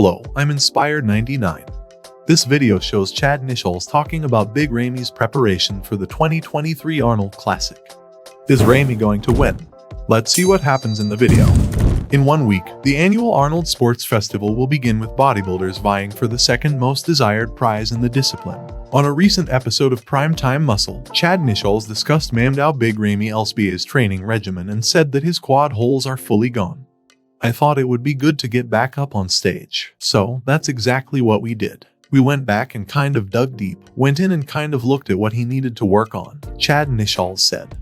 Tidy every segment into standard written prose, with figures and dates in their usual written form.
Hello, I'm Inspired99. This video shows Chad Nicholls talking about Big Ramy's preparation for the 2023 Arnold Classic. Is Ramy going to win? Let's see what happens in the video. In 1 week, the annual Arnold Sports Festival will begin with bodybuilders vying for the second most desired prize in the discipline. On a recent episode of Primetime Muscle, Chad Nicholls discussed Mamdow Big Ramy LSBA's training regimen and said that his quad holes are fully gone. I thought it would be good to get back up on stage. So, that's exactly what we did. We went back and kind of dug deep, went in and kind of looked at what he needed to work on, Chad Nicholls said.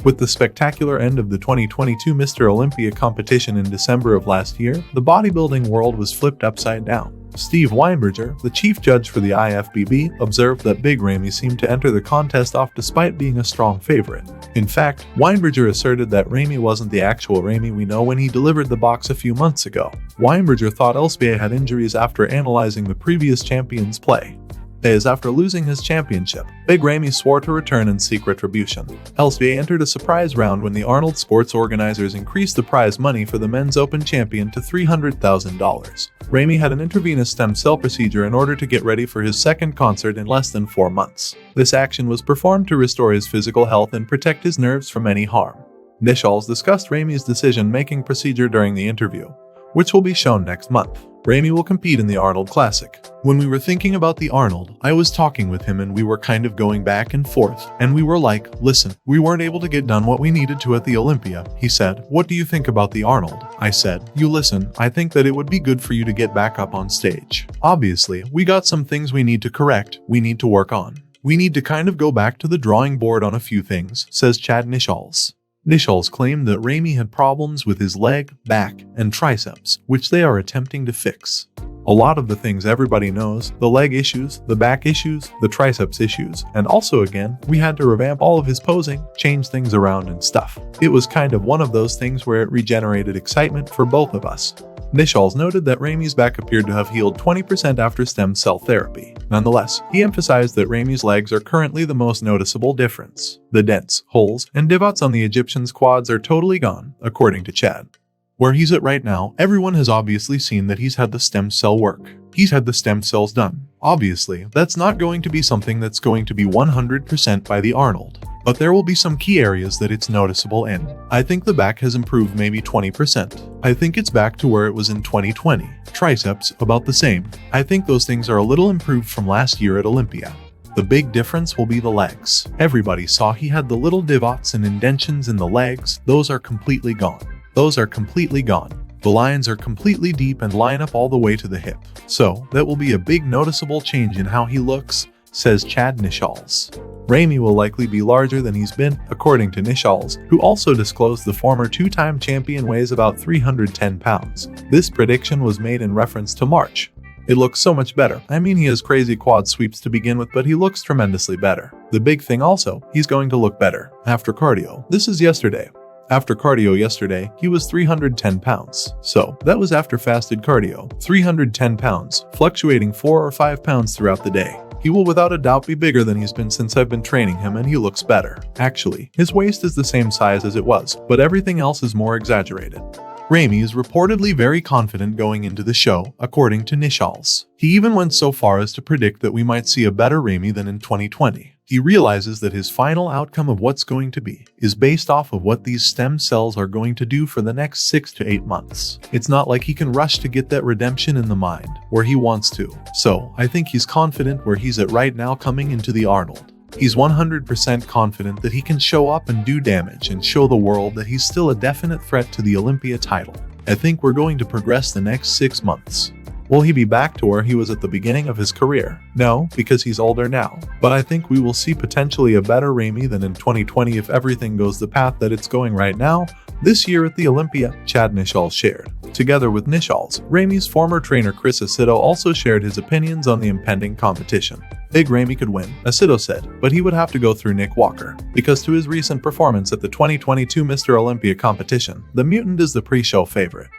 With the spectacular end of the 2022 Mr. Olympia competition in December of last year, the bodybuilding world was flipped upside down. Steve Weinberger, the chief judge for the IFBB, observed that Big Ramy seemed to enter the contest off despite being a strong favorite. In fact, Weinberger asserted that Ramy wasn't the actual Ramy we know when he delivered the box a few months ago. Weinberger thought LSBA had injuries after analyzing the previous champion's play. Days after losing his championship, Big Ramy swore to return and seek retribution. LSBA entered a surprise round when the Arnold Sports organizers increased the prize money for the men's open champion to $300,000. Ramy had an intravenous stem cell procedure in order to get ready for his second concert in less than 4 months. This action was performed to restore his physical health and protect his nerves from any harm. Nicholls discussed Ramy's decision-making procedure during the interview, which will be shown next month. Ramy will compete in the Arnold Classic. When we were thinking about the Arnold, I was talking with him and we were kind of going back and forth, and we were like, listen, we weren't able to get done what we needed to at the Olympia. He said, what do you think about the Arnold? I said, you listen, I think that it would be good for you to get back up on stage. Obviously, we got some things we need to correct, we need to work on. We need to kind of go back to the drawing board on a few things, says Chad Nicholls. Nicholls claimed that Ramy had problems with his leg, back, and triceps, which they are attempting to fix. A lot of the things everybody knows, the leg issues, the back issues, the triceps issues, and also again, we had to revamp all of his posing, change things around and stuff. It was kind of one of those things where it regenerated excitement for both of us. Nicholls noted that Ramy's back appeared to have healed 20% after stem cell therapy. Nonetheless, he emphasized that Ramy's legs are currently the most noticeable difference. The dents, holes, and divots on the Egyptian's quads are totally gone, according to Chad. Where he's at right now, everyone has obviously seen that he's had the stem cell work. He's had the stem cells done. Obviously, that's not going to be something that's going to be 100% by the Arnold. But there will be some key areas that it's noticeable in. I think the back has improved maybe 20%. I think it's back to where it was in 2020. Triceps, about the same. I think those things are a little improved from last year at Olympia. The big difference will be the legs. Everybody saw he had the little divots and indentions in the legs. Those are completely gone. Those are completely gone. The lines are completely deep and line up all the way to the hip. So, that will be a big noticeable change in how he looks, says Chad Nicholls. Ramy will likely be larger than he's been, according to Nicholls, who also disclosed the former two-time champion weighs about 310 pounds. This prediction was made in reference to March. It looks so much better. I mean, he has crazy quad sweeps to begin with, but he looks tremendously better. The big thing also, he's going to look better after cardio. This is yesterday. After cardio yesterday, he was 310 pounds. So, that was after fasted cardio. 310 pounds, fluctuating 4 or 5 pounds throughout the day. He will without a doubt be bigger than he's been since I've been training him, and he looks better. Actually, his waist is the same size as it was, but everything else is more exaggerated. Ramy is reportedly very confident going into the show, according to Nicholls. He even went so far as to predict that we might see a better Ramy than in 2020. He realizes that his final outcome of what's going to be is based off of what these stem cells are going to do for the next 6 to 8 months. It's not like he can rush to get that redemption in the mind, where he wants to. So, I think he's confident where he's at right now coming into the Arnold. He's 100% confident that he can show up and do damage and show the world that he's still a definite threat to the Olympia title. I think we're going to progress the next 6 months. Will he be back to where he was at the beginning of his career? No, because he's older now. But I think we will see potentially a better Ramy than in 2020 if everything goes the path that it's going right now. This year at the Olympia, Chad Nicholls shared. Together with Nicholls, Ramy's former trainer Chris Aceto also shared his opinions on the impending competition. Big Ramy could win, Aceto said, but he would have to go through Nick Walker. Because to his recent performance at the 2022 Mr. Olympia competition, the mutant is the pre-show favorite.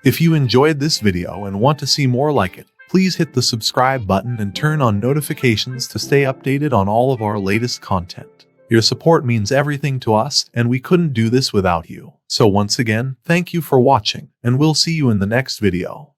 If you enjoyed this video and want to see more like it, please hit the subscribe button and turn on notifications to stay updated on all of our latest content. Your support means everything to us, and we couldn't do this without you. So once again, thank you for watching, and we'll see you in the next video.